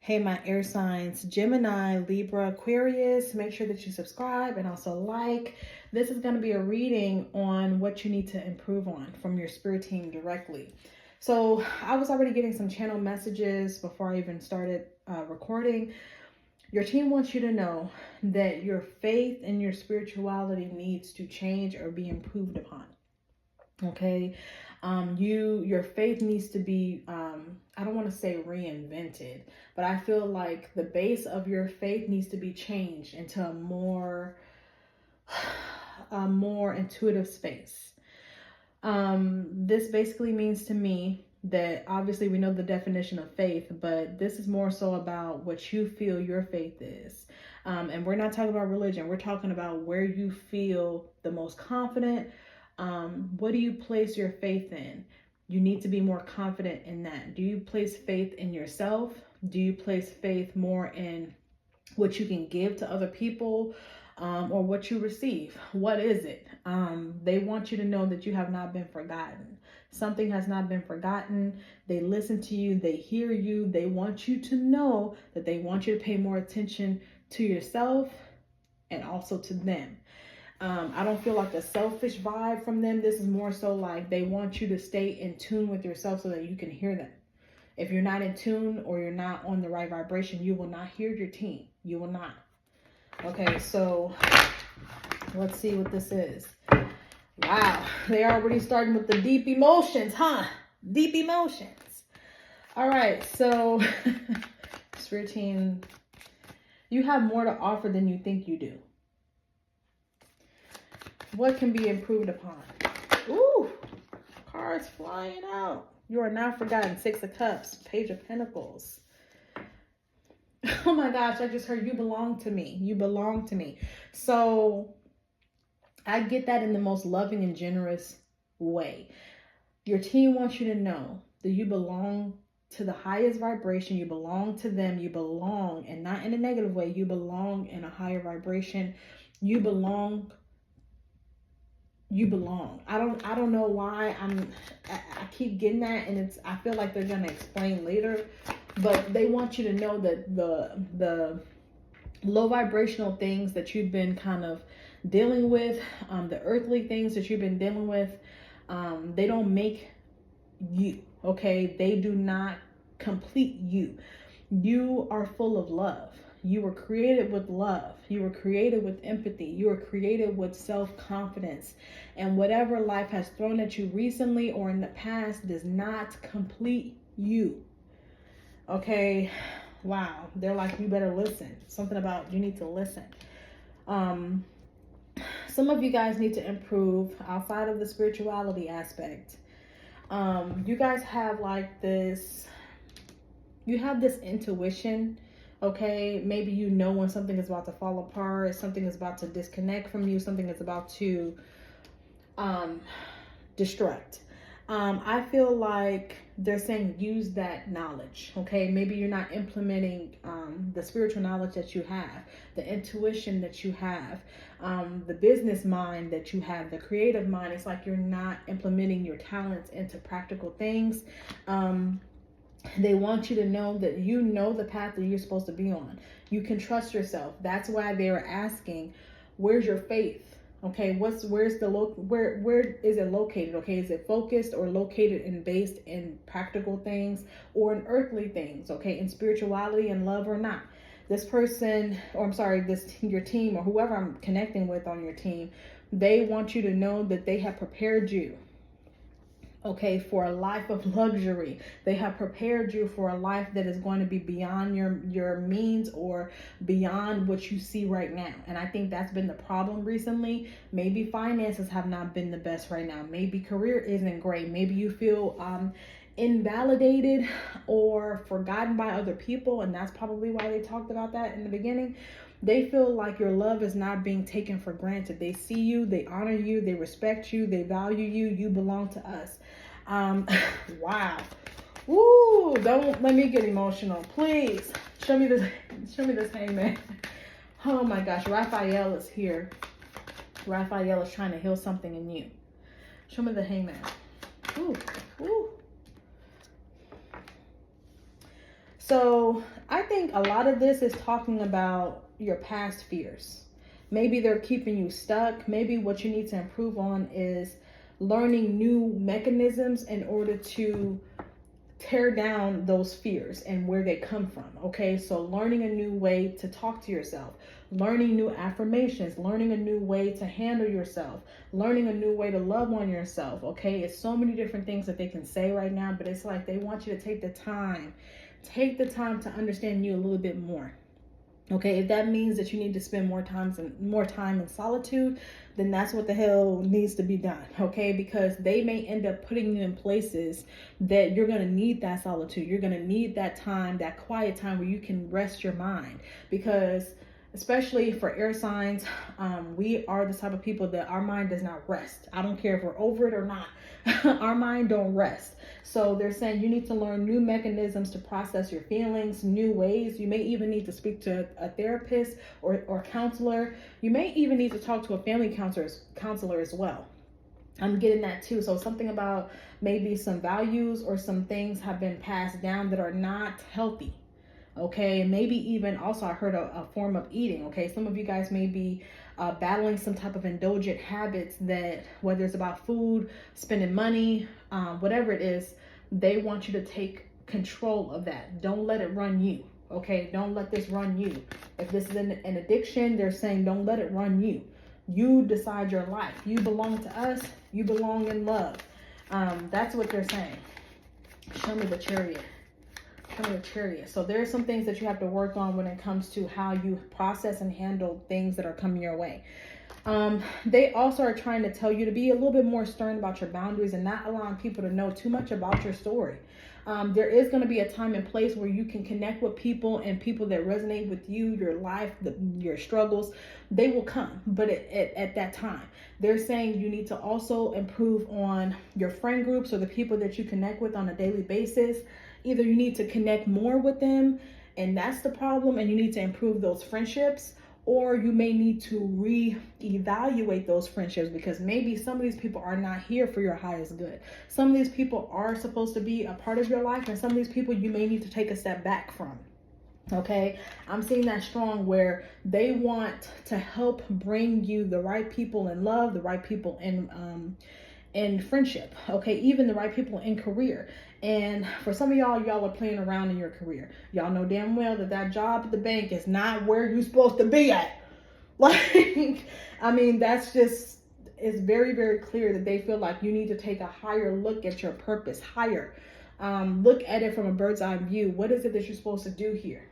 Hey, my air signs, Gemini, Libra, Aquarius, make sure that you subscribe and also like. This is going to be a reading on what you need to improve on from your spirit team directly. So I was already getting some channel messages before I even started recording. Your team wants you to know that your faith and your spirituality needs to change or be improved upon. Okay. Your faith needs to be, I don't want to say reinvented, but I feel like the base of your faith needs to be changed into a more intuitive space. This basically means to me that obviously we know the definition of faith, but this is more so about what you feel your faith is. And we're not talking about religion. We're talking about where you feel the most confident. What do you place your faith in? You need to be more confident in that. Do you place faith in yourself? Do you place faith more in what you can give to other people, or what you receive? What is it? They want you to know that you have not been forgotten. Something has not been forgotten. They listen to you. They hear you. They want you to know that they want you to pay more attention to yourself and also to them. I don't feel like a selfish vibe from them. This is more so like they want you to stay in tune with yourself so that you can hear them. If you're not in tune or you're not on the right vibration, you will not hear your team. You will not. Okay, so let's see what this is. Wow, they're already starting with the deep emotions, huh? Deep emotions. All right, so spirit team, you have more to offer than you think you do. What can be improved upon? Ooh, cards flying out. You are not forgotten. Six of Cups, Page of Pentacles. Oh my gosh, I just heard you belong to me. You belong to me. So I get that in the most loving and generous way. Your team wants you to know that you belong to the highest vibration. You belong to them. You belong, and not in a negative way. You belong in a higher vibration. You belong. You belong. I don't know why I keep getting that, and I feel like they're gonna explain later, but they want you to know that the low vibrational things that you've been kind of dealing with, the earthly things that you've been dealing with, they don't make you. Okay, they do not complete you. You are full of love. You were created with love. You were created with empathy. You were created with self-confidence. And whatever life has thrown at you recently or in the past does not complete you. Okay. Wow. They're like, you better listen. Something about you need to listen. Some of you guys need to improve outside of the spirituality aspect. You guys have like this, you have this intuition. Okay, maybe you know when something is about to fall apart, something is about to disconnect from you, something is about to destruct. I feel like they're saying use that knowledge. Okay, maybe you're not implementing the spiritual knowledge that you have, the intuition that you have, the business mind that you have, the creative mind. It's like you're not implementing your talents into practical things. They want you to know that you know the path that you're supposed to be on. You can trust yourself. That's why they were asking, where's your faith? Okay, where is it located? Okay, is it focused or located and based in practical things or in earthly things? Okay, in spirituality and love or not? This person, or I'm sorry, your team or whoever I'm connecting with on your team, they want you to know that they have prepared you. Okay, for a life of luxury. They have prepared you for a life that is going to be beyond your means or beyond what you see right now. And I think that's been the problem recently. Maybe finances have not been the best right now. Maybe career isn't great. Maybe you feel invalidated or forgotten by other people, and that's probably why they talked about that in the beginning. They feel like your love is not being taken for granted. They see you, they honor you, they respect you, they value you. You belong to us. Wow. Woo, don't let me get emotional. Please show me this hangman. Oh my gosh, Raphael is here. Raphael is trying to heal something in you. Show me the hangman. Ooh, ooh. So I think a lot of this is talking about your past fears. Maybe they're keeping you stuck. Maybe what you need to improve on is learning new mechanisms in order to tear down those fears and where they come from. Okay, so learning a new way to talk to yourself, learning new affirmations, learning a new way to handle yourself, learning a new way to love on yourself. Okay, it's so many different things that they can say right now, but it's like they want you to take the time to understand you a little bit more. Okay, if that means that you need to spend more time in solitude, then that's what the hell needs to be done. Okay, because they may end up putting you in places that you're gonna need that solitude. You're gonna need that time, that quiet time where you can rest your mind. Because especially for air signs, we are the type of people that our mind does not rest. I don't care if we're over it or not. Our mind don't rest. So they're saying you need to learn new mechanisms to process your feelings, new ways. You may even need to speak to a therapist or counselor. You may even need to talk to a family counselor as well. I'm getting that too. So something about maybe some values or some things have been passed down that are not healthy. Okay, maybe even also I heard a form of eating. Okay, some of you guys may be battling some type of indulgent habits that, whether it's about food, spending money, whatever it is, they want you to take control of that. Don't let it run you. Okay, don't let this run you. If this is an addiction, they're saying don't let it run you. You decide your life. You belong to us. You belong in love. That's what they're saying. Show me the Chariot. Chariot. So there are some things that you have to work on when it comes to how you process and handle things that are coming your way. They also are trying to tell you to be a little bit more stern about your boundaries and not allowing people to know too much about your story. There is going to be a time and place where you can connect with people, and people that resonate with you, your life, your struggles, they will come. But at that time, they're saying you need to also improve on your friend groups or the people that you connect with on a daily basis. Either you need to connect more with them, and that's the problem, and you need to improve those friendships, or you may need to reevaluate those friendships, because maybe some of these people are not here for your highest good. Some of these people are supposed to be a part of your life, and some of these people you may need to take a step back from. Okay, I'm seeing that strong where they want to help bring you the right people in love, the right people in friendship, okay, even the right people in career. And for some of y'all are playing around in your career. Y'all know damn well that job at the bank is not where you're supposed to be at. Like, I mean, that's just, it's very, very clear that they feel like you need to take a higher look at your purpose, look at it from a bird's eye view. What is it that you're supposed to do here?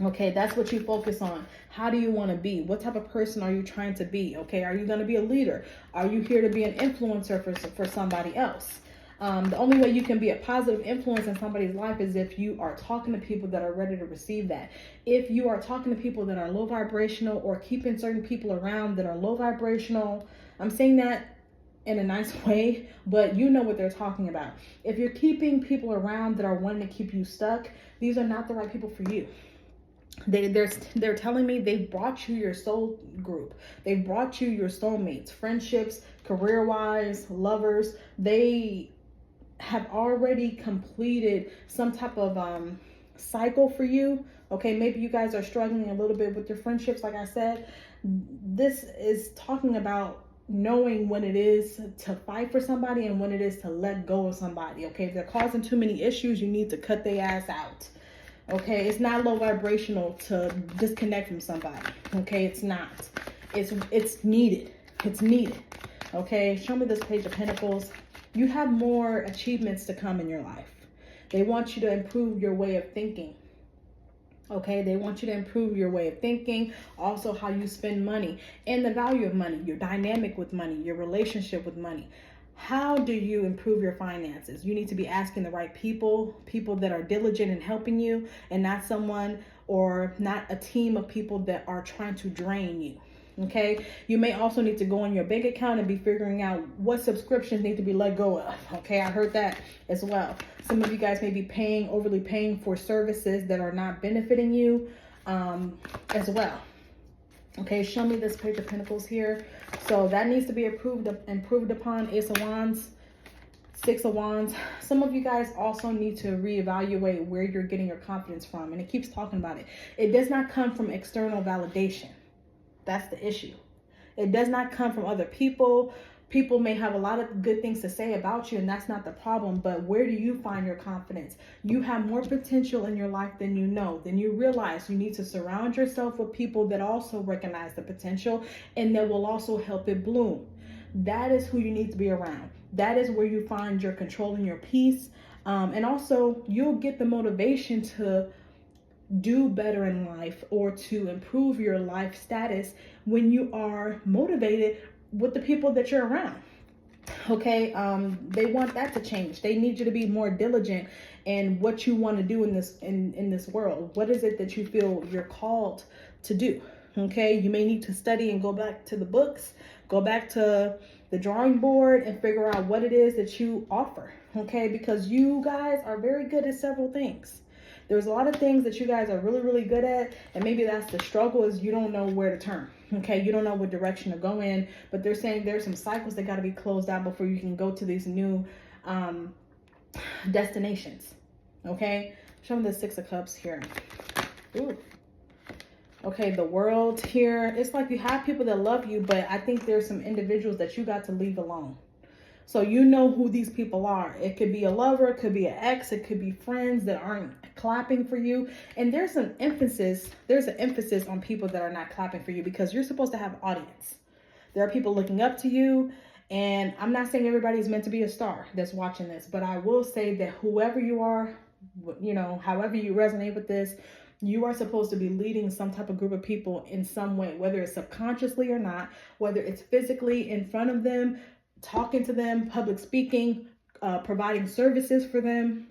Okay, that's what you focus on. How do you want to be? What type of person are you trying to be? Okay, are you going to be a leader? Are you here to be an influencer for somebody else? The only way you can be a positive influence in somebody's life is if you are talking to people that are ready to receive that. If you are talking to people that are low vibrational, or keeping certain people around that are low vibrational, I'm saying that in a nice way, but you know what they're talking about. If you're keeping people around that are wanting to keep you stuck, these are not the right people for you. They're telling me they brought you your soul group. They brought you your soulmates, friendships, career-wise, lovers. They have already completed some type of cycle for you. Okay, maybe you guys are struggling a little bit with your friendships. Like I said, this is talking about knowing when it is to fight for somebody and when it is to let go of somebody. Okay, if they're causing too many issues, you need to cut their ass out. Okay, it's not low vibrational to disconnect from somebody. Okay, it's not. It's needed. It's needed. Okay, show me this Page of Pentacles. You have more achievements to come in your life. They want you to improve your way of thinking. Okay, they want you to improve your way of thinking, also how you spend money and the value of money, your dynamic with money, your relationship with money. How do you improve your finances? You need to be asking the right people that are diligent in helping you, and not someone or not a team of people that are trying to drain you. Okay, you may also need to go on your bank account and be figuring out what subscriptions need to be let go of. Okay, I heard that as well. Some of you guys may be overly paying for services that are not benefiting you as well. Okay, show me this Page of Pentacles here. So that needs to be improved upon. Ace of Wands. Six of Wands. Some of you guys also need to reevaluate where you're getting your confidence from. And it keeps talking about it. It does not come from external validation. That's the issue. It does not come from other people. People may have a lot of good things to say about you, and that's not the problem. But where do you find your confidence? You have more potential in your life than you know. Then you realize you need to surround yourself with people that also recognize the potential and that will also help it bloom. That is who you need to be around. That is where you find your control and your peace. And also, you'll get the motivation to do better in life or to improve your life status when you are motivated with the people that you're around. Okay, they want that to change. They need you to be more diligent in what you want to do in this world. What is it that you feel you're called to do? Okay, you may need to study and go back to the books, go back to the drawing board and figure out what it is that you offer. Okay, because you guys are very good at several things. There's a lot of things that you guys are really, really good at, and maybe that's the struggle, is you don't know where to turn. Okay, you don't know what direction to go in, but they're saying there's some cycles that got to be closed out before you can go to these new destinations. Okay, show me the Six of Cups here. Ooh. Okay, the World here. It's like you have people that love you, but I think there's some individuals that you got to leave alone. So you know who these people are. It could be a lover, it could be an ex, it could be friends that aren't clapping for you. And there's an emphasis on people that are not clapping for you, because you're supposed to have an audience. There are people looking up to you. And I'm not saying everybody's meant to be a star that's watching this, but I will say that whoever you are, you know, however you resonate with this, you are supposed to be leading some type of group of people in some way, whether it's subconsciously or not, whether it's physically in front of them, talking to them, public speaking, providing services for them.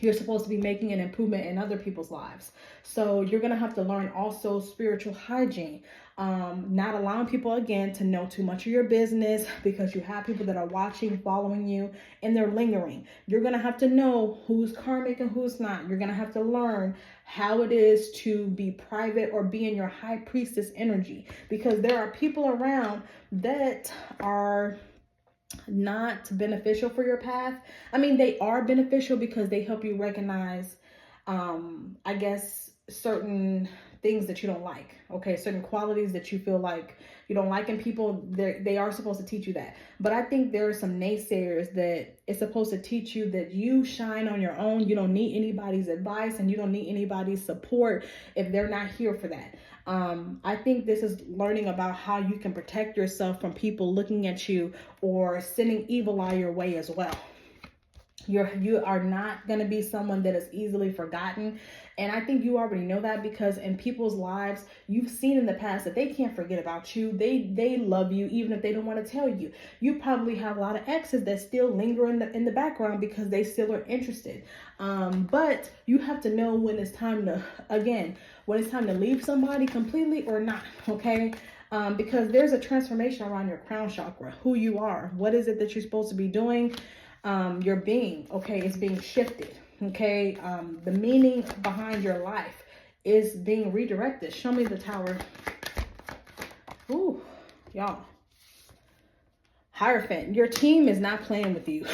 You're supposed to be making an improvement in other people's lives. So you're going to have to learn also spiritual hygiene, not allowing people, again, to know too much of your business, because you have people that are watching, following you, and they're lingering. You're going to have to know who's karmic and who's not. You're going to have to learn how it is to be private or be in your high priestess energy, because there are people around that are not beneficial for your path. I mean, they are beneficial because they help you recognize, I guess, certain things that you don't like. Okay, certain qualities that you feel like you don't like in people. They are supposed to teach you that. But I think there are some naysayers that it's supposed to teach you that you shine on your own. You don't need anybody's advice, and you don't need anybody's support if they're not here for that. I think this is learning about how you can protect yourself from people looking at you or sending evil eye your way as well. You are not going to be someone that is easily forgotten. And I think you already know that, because in people's lives, you've seen in the past that they can't forget about you. They love you even if they don't want to tell you. You probably have a lot of exes that still linger in the background because they still are interested. But you have to know when it's time to, again, when it's time to leave somebody completely or not, okay? Because there's a transformation around your crown chakra, who you are. What is it that you're supposed to be doing? Your being, okay, is being shifted. Okay, the meaning behind your life is being redirected. Show me the Tower. Ooh, y'all. Hierophant, your team is not playing with you.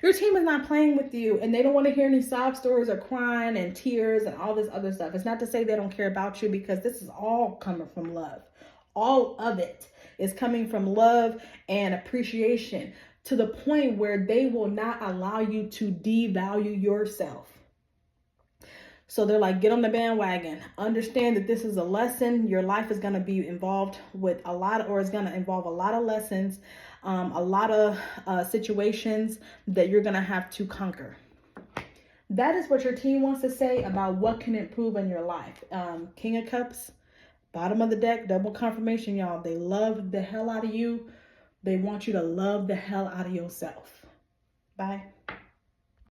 Your team is not playing with you, and they don't want to hear any sob stories or crying and tears and all this other stuff. It's not to say they don't care about you, because this is all coming from love. All of it is coming from love and appreciation, to the point where they will not allow you to devalue yourself. So they're like, get on the bandwagon. Understand that this is a lesson. Your life is going to be involved with a lot, or it's going to involve a lot of lessons, a lot of situations that you're going to have to conquer. That is what your team wants to say about what can improve in your life. King of Cups, bottom of the deck, double confirmation, y'all. They love the hell out of you. They want you to love the hell out of yourself. Bye.